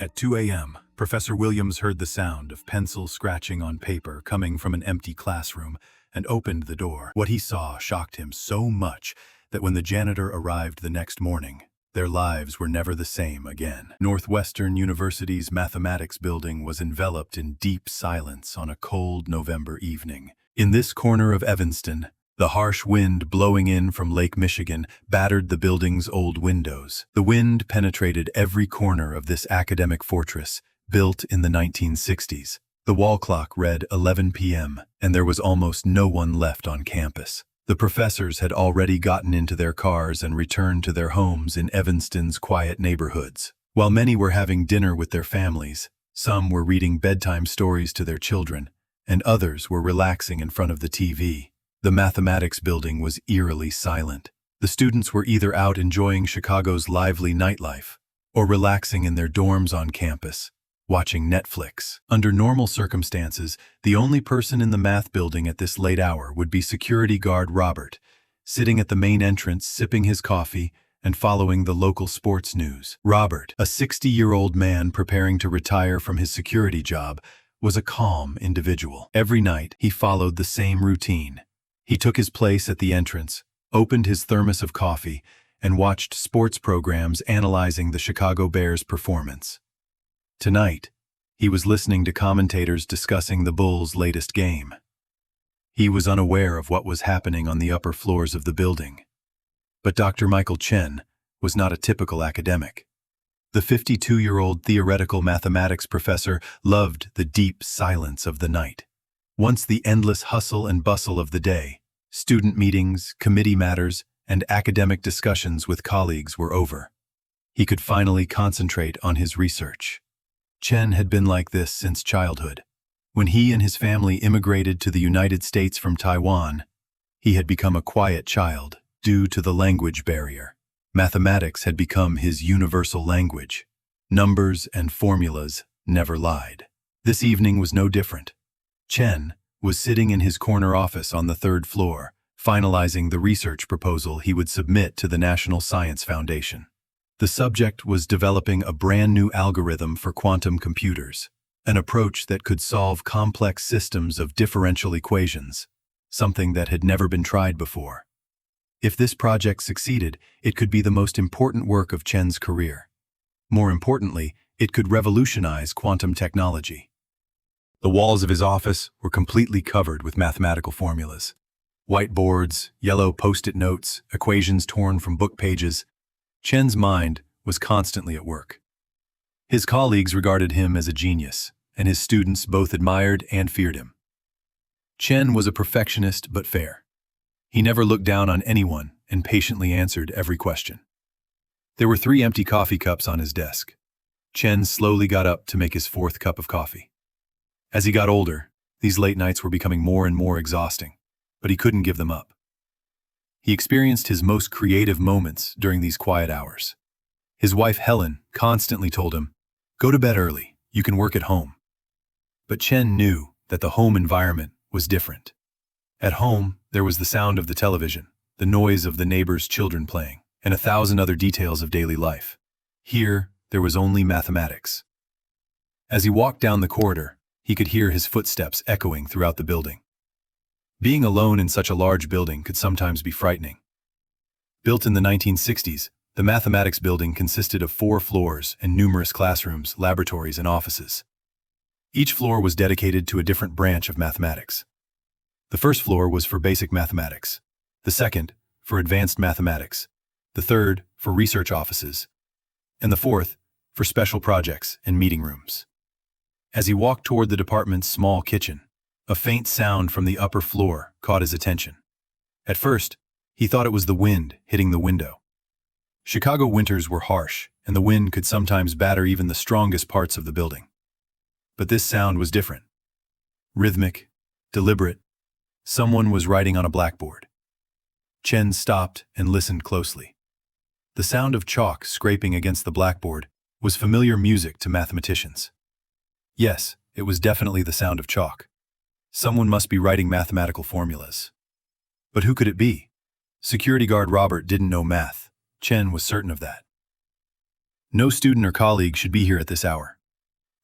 At 2 a.m., Professor Williams heard the sound of pencil scratching on paper coming from an empty classroom and opened the door. What he saw shocked him so much that when the janitor arrived the next morning, their lives were never the same again. Northwestern University's mathematics building was enveloped in deep silence on a cold November evening. In this corner of Evanston, the harsh wind blowing in from Lake Michigan battered the building's old windows. The wind penetrated every corner of this academic fortress, built in the 1960s. The wall clock read 11 p.m., and there was almost no one left on campus. The professors had already gotten into their cars and returned to their homes in Evanston's quiet neighborhoods. While many were having dinner with their families, some were reading bedtime stories to their children, and others were relaxing in front of the TV. The mathematics building was eerily silent. The students were either out enjoying Chicago's lively nightlife or relaxing in their dorms on campus, watching Netflix. Under normal circumstances, the only person in the math building at this late hour would be security guard Robert, sitting at the main entrance sipping his coffee and following the local sports news. Robert, a 60-year-old man preparing to retire from his security job, was a calm individual. Every night, he followed the same routine. He took his place at the entrance, opened his thermos of coffee, and watched sports programs analyzing the Chicago Bears' performance. Tonight, he was listening to commentators discussing the Bulls' latest game. He was unaware of what was happening on the upper floors of the building. But Dr. Michael Chen was not a typical academic. The 52-year-old theoretical mathematics professor loved the deep silence of the night. Once the endless hustle and bustle of the day, student meetings, committee matters, and academic discussions with colleagues were over, he could finally concentrate on his research. Chen had been like this since childhood. When he and his family immigrated to the United States from Taiwan, he had become a quiet child due to the language barrier. Mathematics had become his universal language. Numbers and formulas never lied. This evening was no different. Chen was sitting in his corner office on the third floor, finalizing the research proposal he would submit to the National Science Foundation. The subject was developing a brand new algorithm for quantum computers, an approach that could solve complex systems of differential equations, something that had never been tried before. If this project succeeded, it could be the most important work of Chen's career. More importantly, it could revolutionize quantum technology. The walls of his office were completely covered with mathematical formulas. Whiteboards, yellow post-it notes, equations torn from book pages. Chen's mind was constantly at work. His colleagues regarded him as a genius, and his students both admired and feared him. Chen was a perfectionist but fair. He never looked down on anyone and patiently answered every question. There were 3 empty coffee cups on his desk. Chen slowly got up to make his 4th cup of coffee. As he got older, these late nights were becoming more and more exhausting, but he couldn't give them up. He experienced his most creative moments during these quiet hours. His wife Helen constantly told him, "Go to bed early, you can work at home." But Chen knew that the home environment was different. At home, there was the sound of the television, the noise of the neighbors' children playing, and 1,000 other details of daily life. Here, there was only mathematics. As he walked down the corridor, he could hear his footsteps echoing throughout the building. Being alone in such a large building could sometimes be frightening. Built in the 1960s, the mathematics building consisted of 4 floors and numerous classrooms, laboratories, and offices. Each floor was dedicated to a different branch of mathematics. The first floor was for basic mathematics, the second for advanced mathematics, the third for research offices, and the fourth for special projects and meeting rooms. As he walked toward the department's small kitchen, a faint sound from the upper floor caught his attention. At first, he thought it was the wind hitting the window. Chicago winters were harsh, and the wind could sometimes batter even the strongest parts of the building. But this sound was different. Rhythmic, deliberate. Someone was writing on a blackboard. Chen stopped and listened closely. The sound of chalk scraping against the blackboard was familiar music to mathematicians. Yes, it was definitely the sound of chalk. Someone must be writing mathematical formulas. But who could it be? Security guard Robert didn't know math. Chen was certain of that. No student or colleague should be here at this hour.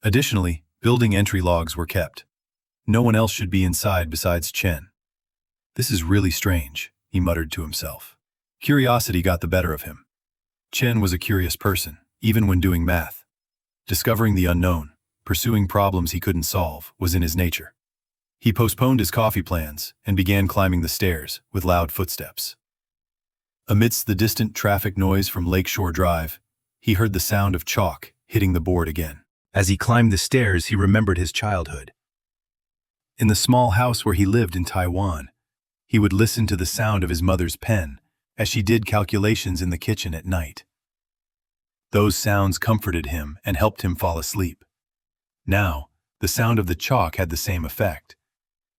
Additionally, building entry logs were kept. No one else should be inside besides Chen. This is really strange, he muttered to himself. Curiosity got the better of him. Chen was a curious person, even when doing math. Discovering the unknown, pursuing problems he couldn't solve, was in his nature. He postponed his coffee plans and began climbing the stairs with loud footsteps. Amidst the distant traffic noise from Lakeshore Drive, he heard the sound of chalk hitting the board again. As he climbed the stairs, he remembered his childhood. In the small house where he lived in Taiwan, he would listen to the sound of his mother's pen as she did calculations in the kitchen at night. Those sounds comforted him and helped him fall asleep. Now, the sound of the chalk had the same effect,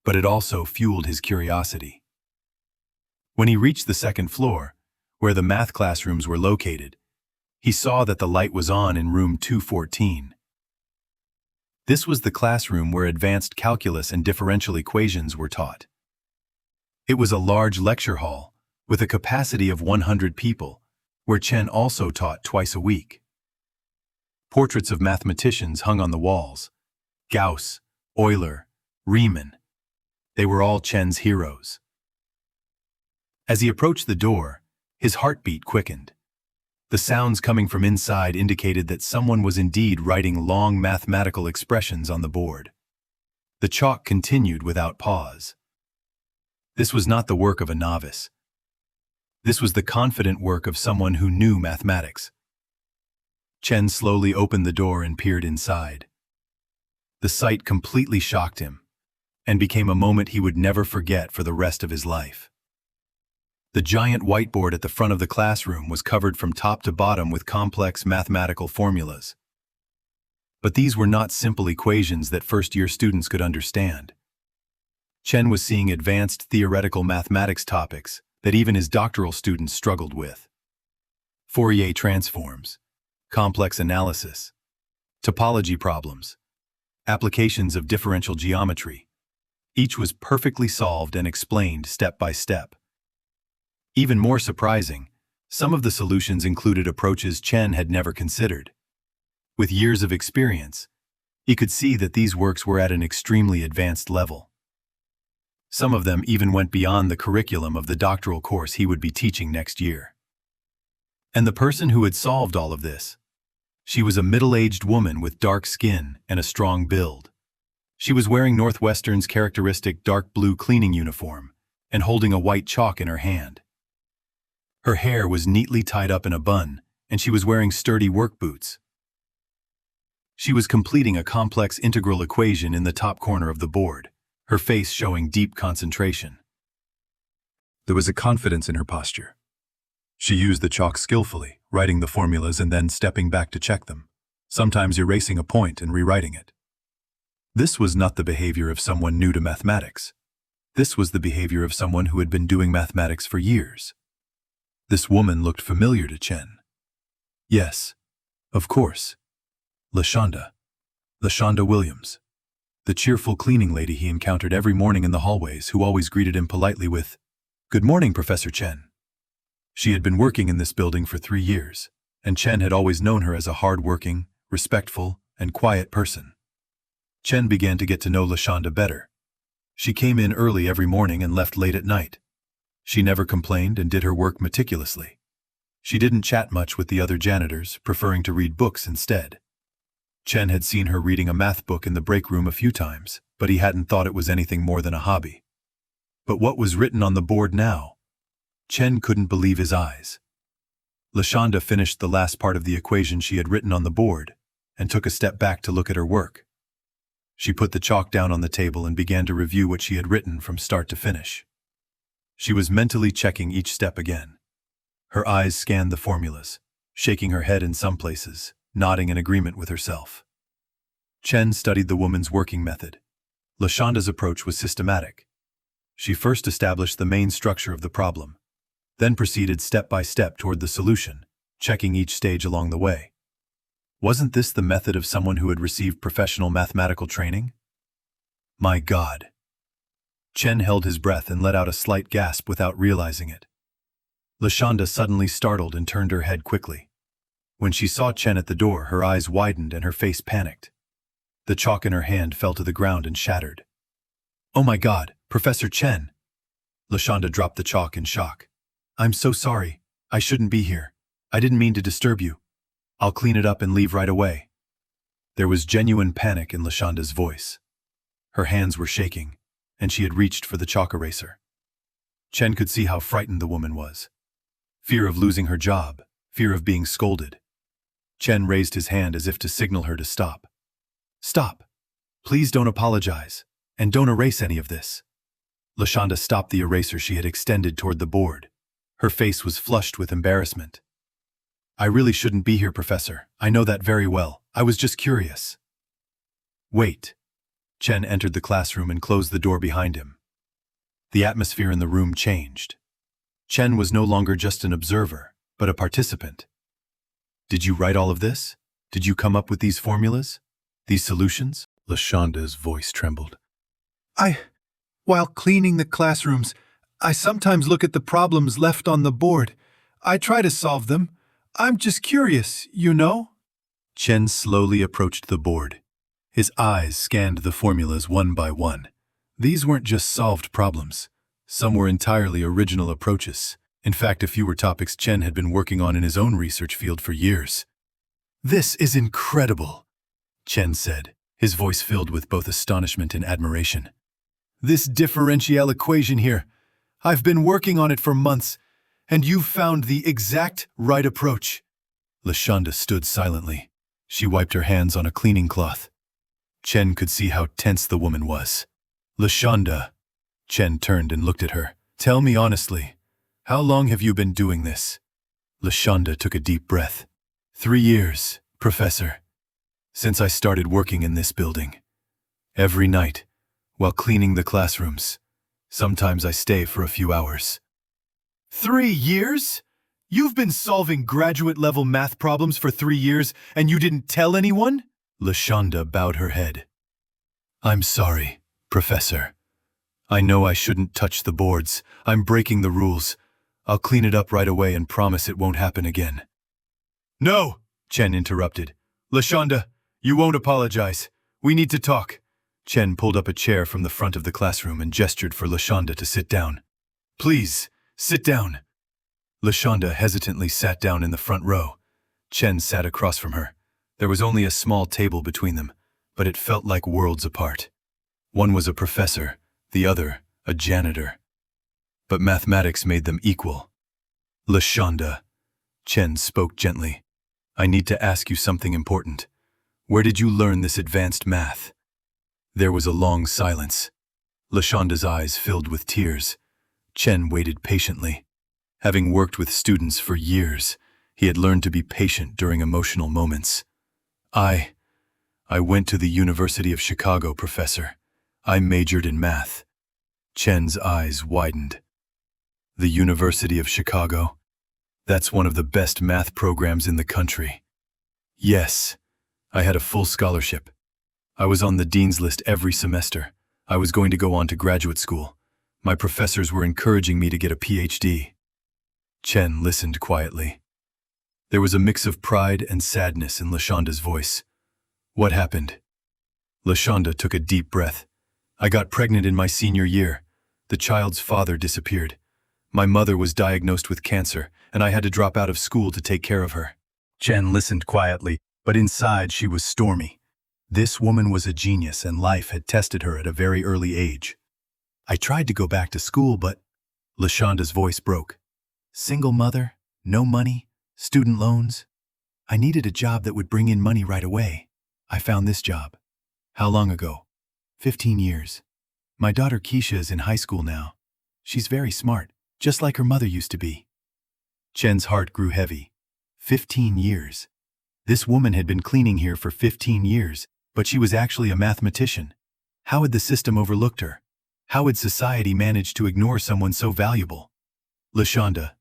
but it also fueled his curiosity. When he reached the second floor, where the math classrooms were located, he saw that the light was on in room 214. This was the classroom where advanced calculus and differential equations were taught. It was a large lecture hall with a capacity of 100 people, where Chen also taught twice a week. Portraits of mathematicians hung on the walls: Gauss, Euler, Riemann. They were all Chen's heroes. As he approached the door, his heartbeat quickened. The sounds coming from inside indicated that someone was indeed writing long mathematical expressions on the board. The chalk continued without pause. This was not the work of a novice. This was the confident work of someone who knew mathematics. Chen slowly opened the door and peered inside. The sight completely shocked him, and became a moment he would never forget for the rest of his life. The giant whiteboard at the front of the classroom was covered from top to bottom with complex mathematical formulas. But these were not simple equations that first-year students could understand. Chen was seeing advanced theoretical mathematics topics that even his doctoral students struggled with. Fourier transforms, complex analysis, topology problems, applications of differential geometry. Each was perfectly solved and explained step by step. Even more surprising, some of the solutions included approaches Chen had never considered. With years of experience, he could see that these works were at an extremely advanced level. Some of them even went beyond the curriculum of the doctoral course he would be teaching next year. And the person who had solved all of this? She was a middle-aged woman with dark skin and a strong build. She was wearing Northwestern's characteristic dark blue cleaning uniform and holding a white chalk in her hand. Her hair was neatly tied up in a bun, and she was wearing sturdy work boots. She was completing a complex integral equation in the top corner of the board, her face showing deep concentration. There was a confidence in her posture. She used the chalk skillfully, writing the formulas and then stepping back to check them, sometimes erasing a point and rewriting it. This was not the behavior of someone new to mathematics. This was the behavior of someone who had been doing mathematics for years. This woman looked familiar to Chen. Yes, of course. LaShonda Williams, the cheerful cleaning lady he encountered every morning in the hallways, who always greeted him politely with, "Good morning, Professor Chen." She had been working in this building for 3 years, and Chen had always known her as a hard-working, respectful, and quiet person. Chen began to get to know LaShonda better. She came in early every morning and left late at night. She never complained and did her work meticulously. She didn't chat much with the other janitors, preferring to read books instead. Chen had seen her reading a math book in the break room a few times, but he hadn't thought it was anything more than a hobby. But what was written on the board now? Chen couldn't believe his eyes. LaShonda finished the last part of the equation she had written on the board and took a step back to look at her work. She put the chalk down on the table and began to review what she had written from start to finish. She was mentally checking each step again. Her eyes scanned the formulas, shaking her head in some places, nodding in agreement with herself. Chen studied the woman's working method. LaShonda's approach was systematic. She first established the main structure of the problem, then proceeded step by step toward the solution, checking each stage along the way. Wasn't this the method of someone who had received professional mathematical training? My God! Chen held his breath and let out a slight gasp without realizing it. LaShonda suddenly startled and turned her head quickly. When she saw Chen at the door, her eyes widened and her face panicked. The chalk in her hand fell to the ground and shattered. "Oh my God, Professor Chen!" LaShonda dropped the chalk in shock. "I'm so sorry. I shouldn't be here. I didn't mean to disturb you. I'll clean it up and leave right away." There was genuine panic in LaShonda's voice. Her hands were shaking, and she had reached for the chalk eraser. Chen could see how frightened the woman was. Fear of losing her job, fear of being scolded. Chen raised his hand as if to signal her to stop. "Stop. Please don't apologize, and don't erase any of this." LaShonda stopped the eraser she had extended toward the board. Her face was flushed with embarrassment. "I really shouldn't be here, Professor. I know that very well. I was just curious." "Wait." Chen entered the classroom and closed the door behind him. The atmosphere in the room changed. Chen was no longer just an observer, but a participant. "Did you write all of this? Did you come up with these formulas? These solutions?" LaShonda's voice trembled. While cleaning the classrooms, I sometimes look at the problems left on the board. I try to solve them. I'm just curious, you know?" Chen slowly approached the board. His eyes scanned the formulas one by one. These weren't just solved problems. Some were entirely original approaches. In fact, a few were topics Chen had been working on in his own research field for years. "This is incredible," Chen said, his voice filled with both astonishment and admiration. "This differential equation here, I've been working on it for months, and you've found the exact right approach." LaShonda stood silently. She wiped her hands on a cleaning cloth. Chen could see how tense the woman was. "LaShonda," Chen turned and looked at her. "Tell me honestly, how long have you been doing this?" LaShonda took a deep breath. 3 years, Professor. Since I started working in this building. Every night, while cleaning the classrooms. Sometimes I stay for a few hours." 3 years? You've been solving graduate-level math problems for 3 years, and you didn't tell anyone? LaShonda bowed her head. "I'm sorry, Professor. I know I shouldn't touch the boards. I'm breaking the rules. I'll clean it up right away and promise it won't happen again." "No," Chen interrupted. "LaShonda, you won't apologize. We need to talk." Chen pulled up a chair from the front of the classroom and gestured for LaShonda to sit down. "Please, sit down." LaShonda hesitantly sat down in the front row. Chen sat across from her. There was only a small table between them, but it felt like worlds apart. One was a professor, the other a janitor. But mathematics made them equal. "LaShonda," Chen spoke gently, "I need to ask you something important. Where did you learn this advanced math?" There was a long silence. LaShonda's eyes filled with tears. Chen waited patiently. Having worked with students for years, he had learned to be patient during emotional moments. I went to the University of Chicago, Professor. I majored in math." Chen's eyes widened. "The University of Chicago? That's one of the best math programs in the country." "Yes, I had a full scholarship. I was on the dean's list every semester. I was going to go on to graduate school. My professors were encouraging me to get a PhD." Chen listened quietly. There was a mix of pride and sadness in LaShonda's voice. "What happened?" LaShonda took a deep breath. "I got pregnant in my senior year. The child's father disappeared. My mother was diagnosed with cancer, and I had to drop out of school to take care of her." Chen listened quietly, but inside she was stormy. This woman was a genius, and life had tested her at a very early age. "I tried to go back to school, but..." LaShonda's voice broke. "Single mother, no money, student loans. I needed a job that would bring in money right away. I found this job." "How long ago?" 15 years. My daughter Keisha is in high school now. She's very smart, just like her mother used to be." Chen's heart grew heavy. 15 years. This woman had been cleaning here for 15 years, but she was actually a mathematician. How had the system overlooked her? How had society managed to ignore someone so valuable? "LaShonda,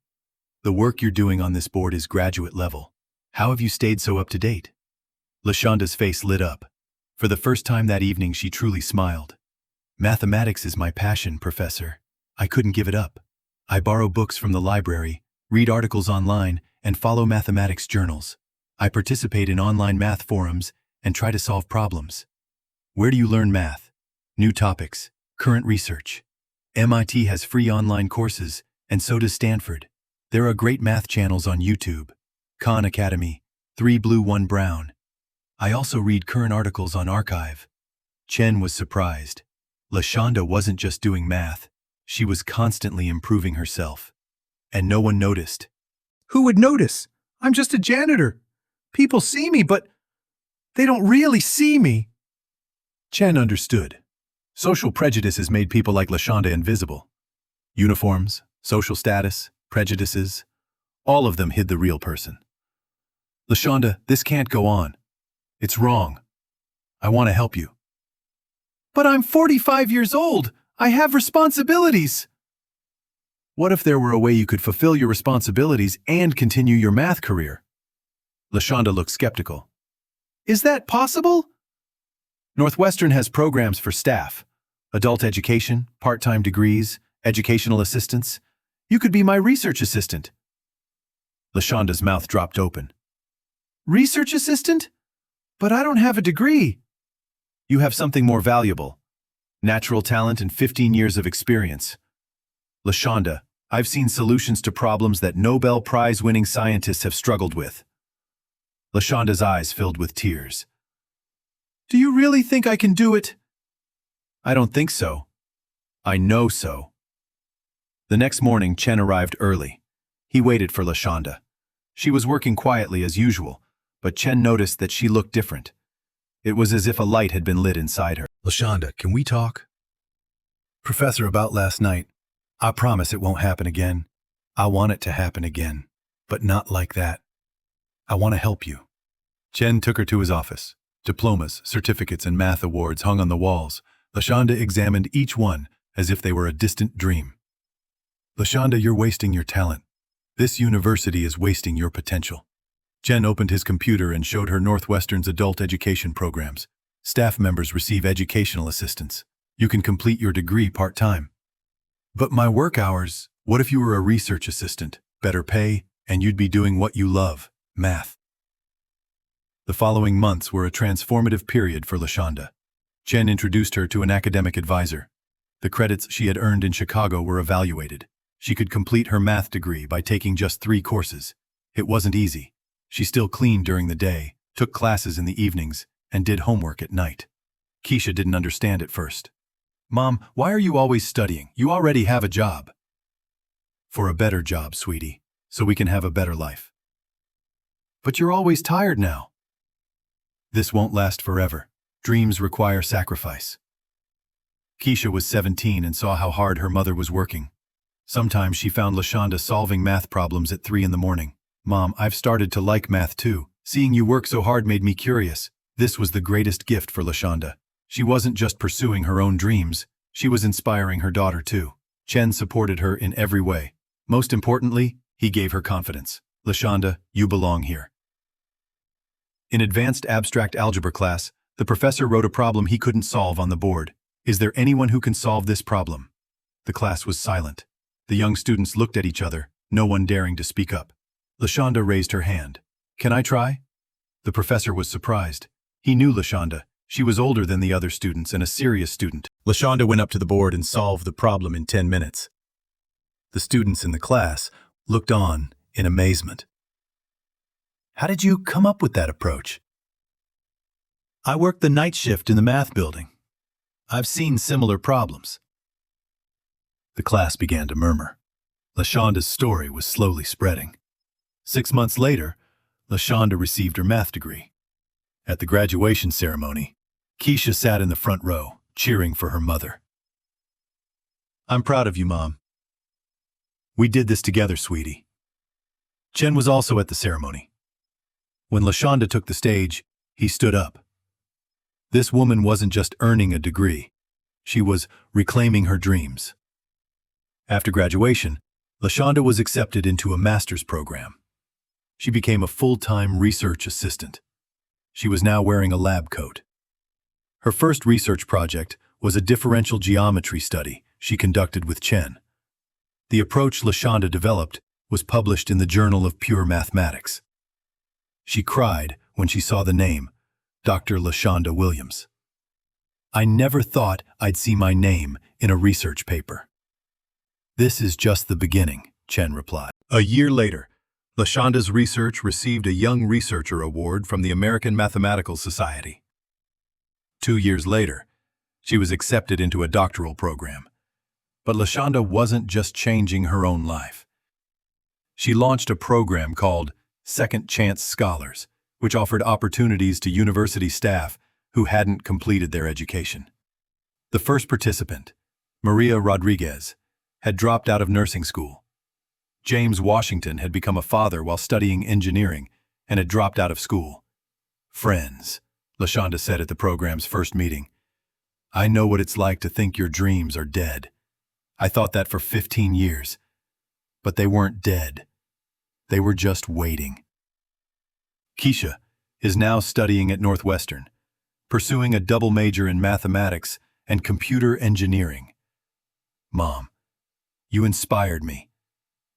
the work you're doing on this board is graduate level. How have you stayed so up to date?" LaShonda's face lit up. For the first time that evening, she truly smiled. "Mathematics is my passion, Professor. I couldn't give it up. I borrow books from the library, read articles online, and follow mathematics journals. I participate in online math forums and try to solve problems. Where do you learn math? New topics, current research. MIT has free online courses, and so does Stanford. There are great math channels on YouTube. Khan Academy, 3 Blue 1 Brown. I also read current articles on Archive. Chen was surprised. LaShonda wasn't just doing math. She was constantly improving herself. And no one noticed. Who would notice? I'm just a janitor. People see me, but they don't really see me. Chen understood. Social prejudice has made people like LaShonda invisible. Uniforms, social status, prejudices, all of them hid the real person. LaShonda, this can't go on. It's wrong. I want to help you. But I'm 45 years old. I have responsibilities. What if there were a way you could fulfill your responsibilities and continue your math career? LaShonda looked skeptical. Is that possible? Northwestern has programs for staff, adult education, part-time degrees, educational assistants. You could be my research assistant. LaShonda's mouth dropped open. Research assistant? But I don't have a degree. You have something more valuable. Natural talent and 15 years of experience. LaShonda, I've seen solutions to problems that Nobel Prize-winning scientists have struggled with. LaShonda's eyes filled with tears. Do you really think I can do it? I don't think so. I know so. The next morning, Chen arrived early. He waited for LaShonda. She was working quietly as usual, but Chen noticed that she looked different. It was as if a light had been lit inside her. LaShonda, can we talk? Professor, about last night. I promise it won't happen again. I want it to happen again, but not like that. I want to help you. Chen took her to his office. Diplomas, certificates, and math awards hung on the walls. LaShonda examined each one as if they were a distant dream. LaShonda, you're wasting your talent. This university is wasting your potential. Chen opened his computer and showed her Northwestern's adult education programs. Staff members receive educational assistance. You can complete your degree part-time. But my work hours, what if you were a research assistant, better pay, and you'd be doing what you love, math? The following months were a transformative period for LaShonda. Chen introduced her to an academic advisor. The credits she had earned in Chicago were evaluated. She could complete her math degree by taking just 3 courses. It wasn't easy. She still cleaned during the day, took classes in the evenings, and did homework at night. Keisha didn't understand at first. Mom, why are you always studying? You already have a job. For a better job, sweetie, so we can have a better life. But you're always tired now. This won't last forever. Dreams require sacrifice. Keisha was 17 and saw how hard her mother was working. Sometimes she found LaShonda solving math problems at 3 in the morning. Mom, I've started to like math too. Seeing you work so hard made me curious. This was the greatest gift for LaShonda. She wasn't just pursuing her own dreams, she was inspiring her daughter too. Chen supported her in every way. Most importantly, he gave her confidence. LaShonda, you belong here. In advanced abstract algebra class, the professor wrote a problem he couldn't solve on the board. Is there anyone who can solve this problem? The class was silent. The young students looked at each other, no one daring to speak up. LaShonda raised her hand. Can I try? The professor was surprised. He knew LaShonda. She was older than the other students and a serious student. LaShonda went up to the board and solved the problem in 10 minutes. The students in the class looked on in amazement. How did you come up with that approach? I worked the night shift in the math building. I've seen similar problems. The class began to murmur. LaShonda's story was slowly spreading. 6 months later, LaShonda received her math degree. At the graduation ceremony, Keisha sat in the front row, cheering for her mother. I'm proud of you, Mom. We did this together, sweetie. Chen was also at the ceremony. When LaShonda took the stage, he stood up. This woman wasn't just earning a degree. She was reclaiming her dreams. After graduation, LaShonda was accepted into a master's program. She became a full-time research assistant. She was now wearing a lab coat. Her first research project was a differential geometry study she conducted with Chen. The approach LaShonda developed was published in the Journal of Pure Mathematics. She cried when she saw the name, Dr. LaShonda Williams. I never thought I'd see my name in a research paper. This is just the beginning, Chen replied. A year later, LaShonda's research received a Young Researcher Award from the American Mathematical Society. 2 years later, she was accepted into a doctoral program. But LaShonda wasn't just changing her own life. She launched a program called Second Chance Scholars, which offered opportunities to university staff who hadn't completed their education. The first participant, Maria Rodriguez, had dropped out of nursing school. James Washington had become a father while studying engineering and had dropped out of school. Friends, LaShonda said at the program's first meeting, I know what it's like to think your dreams are dead. I thought that for 15 years. But they weren't dead. They were just waiting. Keisha is now studying at Northwestern, pursuing a double major in mathematics and computer engineering. Mom, you inspired me,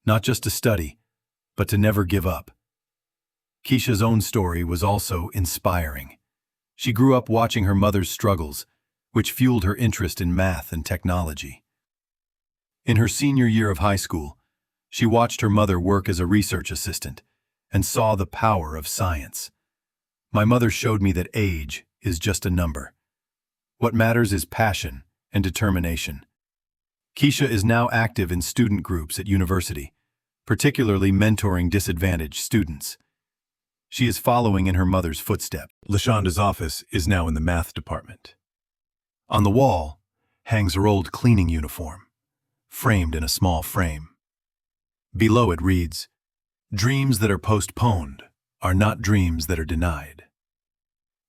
not just to study, but to never give up. Keisha's own story was also inspiring. She grew up watching her mother's struggles, which fueled her interest in math and technology. In her senior year of high school, she watched her mother work as a research assistant and saw the power of science. My mother showed me that age is just a number. What matters is passion and determination. Keisha is now active in student groups at university, particularly mentoring disadvantaged students. She is following in her mother's footsteps. LaShonda's office is now in the math department. On the wall hangs her old cleaning uniform, framed in a small frame. Below it reads, "Dreams that are postponed are not dreams that are denied."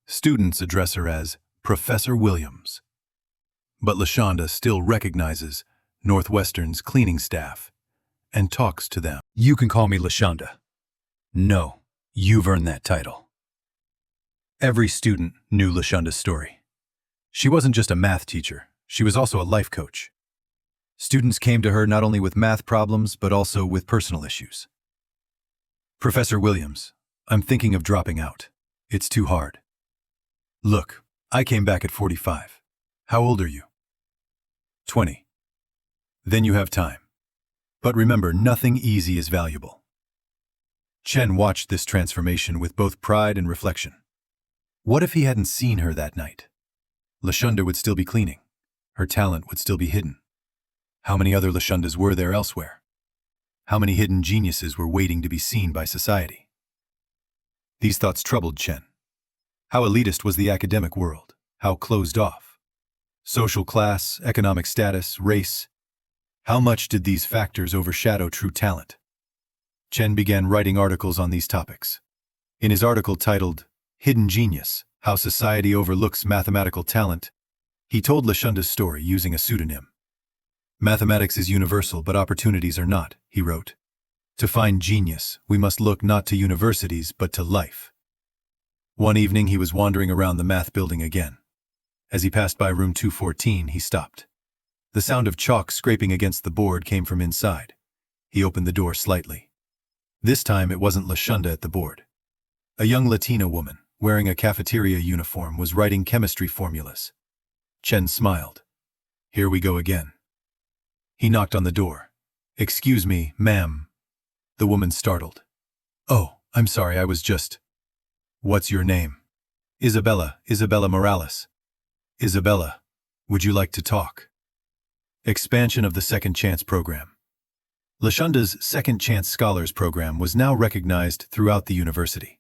Students address her as Professor Williams. But LaShonda still recognizes Northwestern's cleaning staff and talks to them. You can call me LaShonda. No, you've earned that title. Every student knew LaShonda's story. She wasn't just a math teacher, she was also a life coach. Students came to her not only with math problems, but also with personal issues. Professor Williams, I'm thinking of dropping out. It's too hard. Look, I came back at 45. How old are you? 20. Then you have time. But remember, nothing easy is valuable. Chen watched this transformation with both pride and reflection. What if he hadn't seen her that night? LaShonda would still be cleaning. Her talent would still be hidden. How many other LaShondas were there elsewhere? How many hidden geniuses were waiting to be seen by society? These thoughts troubled Chen. How elitist was the academic world? How closed off? Social class, economic status, race. How much did these factors overshadow true talent? Chen began writing articles on these topics. In his article titled, Hidden Genius, How Society Overlooks Mathematical Talent, he told LaShonda's story using a pseudonym. Mathematics is universal, but opportunities are not, he wrote. To find genius, we must look not to universities, but to life. One evening, he was wandering around the math building again. As he passed by room 214, he stopped. The sound of chalk scraping against the board came from inside. He opened the door slightly. This time, it wasn't LaShonda at the board. A young Latina woman, wearing a cafeteria uniform, was writing chemistry formulas. Chen smiled. Here we go again. He knocked on the door. Excuse me, ma'am. The woman startled. Oh, I'm sorry, I was just... What's your name? Isabella Morales. Isabella, would you like to talk? Expansion of the Second Chance Program. LaShonda's Second Chance Scholars Program was now recognized throughout the university.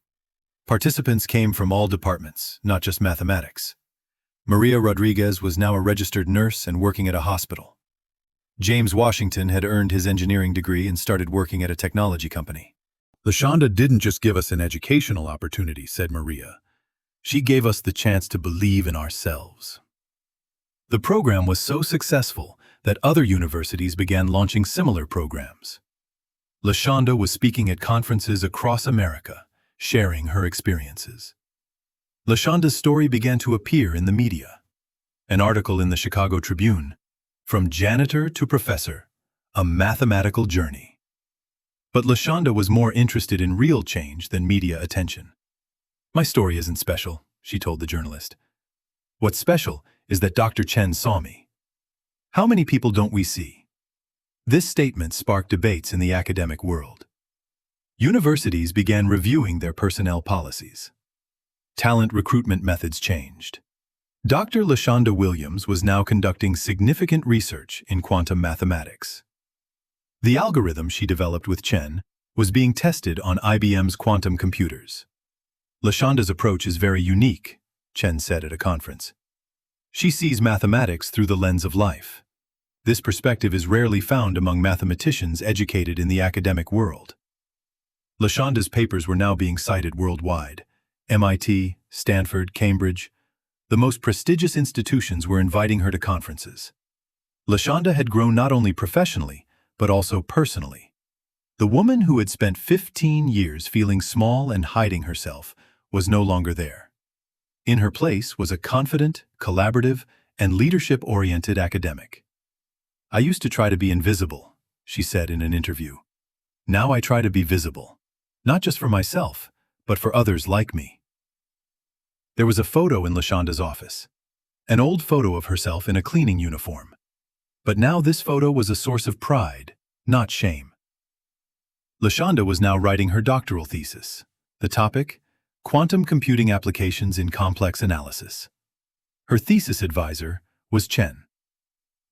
Participants came from all departments, not just mathematics. Maria Rodriguez was now a registered nurse and working at a hospital. James Washington had earned his engineering degree and started working at a technology company. LaShonda didn't just give us an educational opportunity, said Maria. She gave us the chance to believe in ourselves. The program was so successful that other universities began launching similar programs. LaShonda was speaking at conferences across America, sharing her experiences. LaShonda's story began to appear in the media. An article in the Chicago Tribune, From Janitor to Professor, A Mathematical Journey. But LaShonda was more interested in real change than media attention. "My story isn't special," she told the journalist. "What's special is that Dr. Chen saw me. How many people don't we see?" This statement sparked debates in the academic world. Universities began reviewing their personnel policies. Talent recruitment methods changed. Dr. LaShonda Williams was now conducting significant research in quantum mathematics. The algorithm she developed with Chen was being tested on IBM's quantum computers. "LaShonda's approach is very unique," Chen said at a conference. "She sees mathematics through the lens of life. This perspective is rarely found among mathematicians educated in the academic world." LaShonda's papers were now being cited worldwide. MIT, Stanford, Cambridge. The most prestigious institutions were inviting her to conferences. LaShonda had grown not only professionally, but also personally. The woman who had spent 15 years feeling small and hiding herself was no longer there. In her place was a confident, collaborative, and leadership-oriented academic. "I used to try to be invisible," she said in an interview. "Now I try to be visible, not just for myself, but for others like me." There was a photo in LaShonda's office, an old photo of herself in a cleaning uniform. But now this photo was a source of pride, not shame. LaShonda was now writing her doctoral thesis. The topic: Quantum Computing Applications in Complex Analysis. Her thesis advisor was Chen.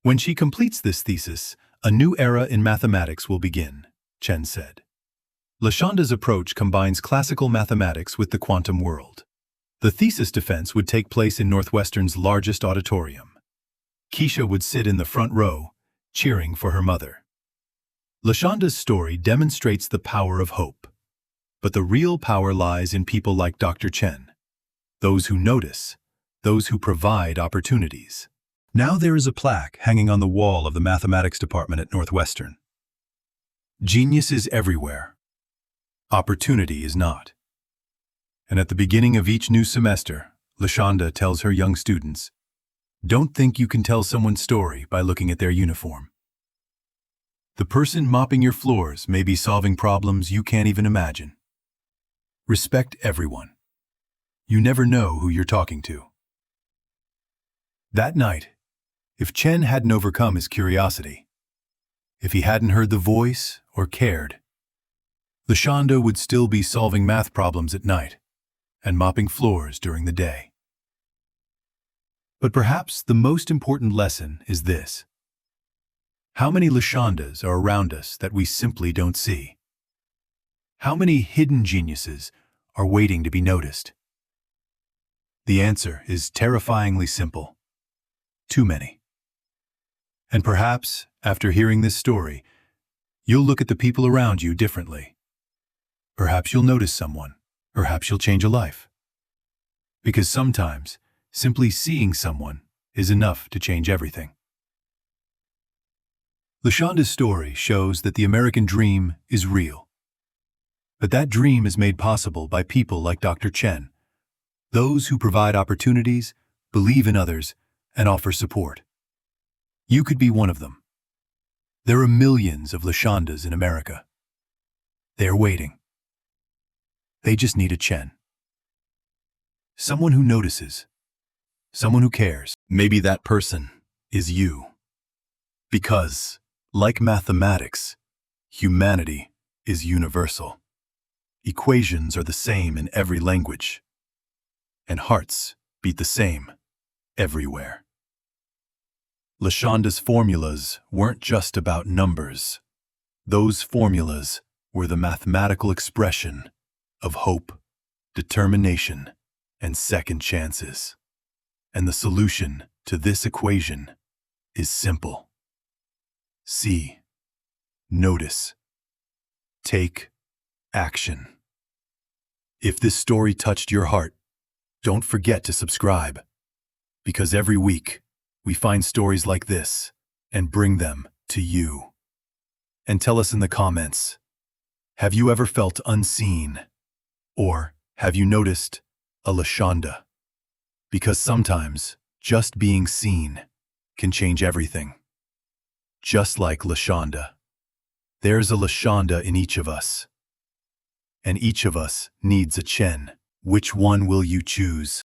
"When she completes this thesis, a new era in mathematics will begin," Chen said. LaShonda's approach combines classical mathematics with the quantum world. The thesis defense would take place in Northwestern's largest auditorium. Keisha would sit in the front row, cheering for her mother. LaShonda's story demonstrates the power of hope. But the real power lies in people like Dr. Chen. Those who notice, those who provide opportunities. Now there is a plaque hanging on the wall of the mathematics department at Northwestern. "Genius is everywhere. Opportunity is not." And at the beginning of each new semester, LaShonda tells her young students, "Don't think you can tell someone's story by looking at their uniform. The person mopping your floors may be solving problems you can't even imagine. Respect everyone. You never know who you're talking to." That night, if Chen hadn't overcome his curiosity, if he hadn't heard the voice or cared, LaShonda would still be solving math problems at night and mopping floors during the day. But perhaps the most important lesson is this: how many LaShondas are around us that we simply don't see? How many hidden geniuses are waiting to be noticed? The answer is terrifyingly simple: too many. And perhaps, after hearing this story, you'll look at the people around you differently. Perhaps you'll notice someone. Perhaps you'll change a life. Because sometimes, simply seeing someone is enough to change everything. LaShonda's story shows that the American dream is real. But that dream is made possible by people like Dr. Chen, those who provide opportunities, believe in others, and offer support. You could be one of them. There are millions of LaShondas in America. They are waiting. They just need a Chen. Someone who notices. Someone who cares. Maybe that person is you. Because, like mathematics, humanity is universal. Equations are the same in every language. And hearts beat the same everywhere. LaShonda's formulas weren't just about numbers. Those formulas were the mathematical expression of hope, determination, and second chances. And the solution to this equation is simple. See, notice, take action. If this story touched your heart, don't forget to subscribe, because every week we find stories like this and bring them to you. And tell us in the comments, have you ever felt unseen? Or have you noticed a LaShonda? Because sometimes just being seen can change everything. Just like LaShonda. There's a LaShonda in each of us. And each of us needs a Chen. Which one will you choose?